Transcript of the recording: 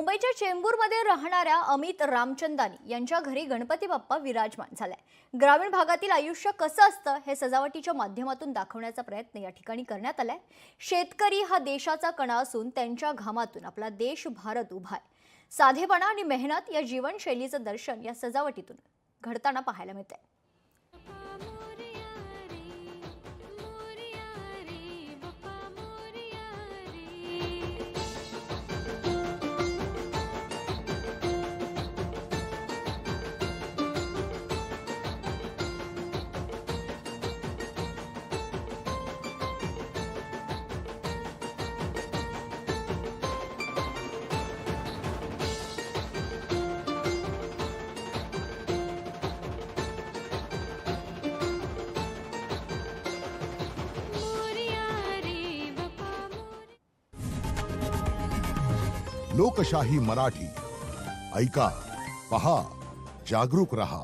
मुंबईच्या चेंबूरमध्ये राहणाऱ्या अमित रामचंदानी यांच्या घरी गणपती बाप्पा विराजमान झालाय। ग्रामीण भागातील आयुष्य कसं असतं हे सजावटीच्या माध्यमातून दाखवण्याचा प्रयत्न या ठिकाणी करण्यात आलाय। शेतकरी हा देशाचा कणा असून त्यांच्या घामातून आपला देश भारत उभा आहे। साधेपणा आणि मेहनत या जीवनशैलीचं दर्शन या सजावटीतून घडताना पाहायला मिळतंय। लोकशाही मराठी ऐका, पहा, जागरूक रहा।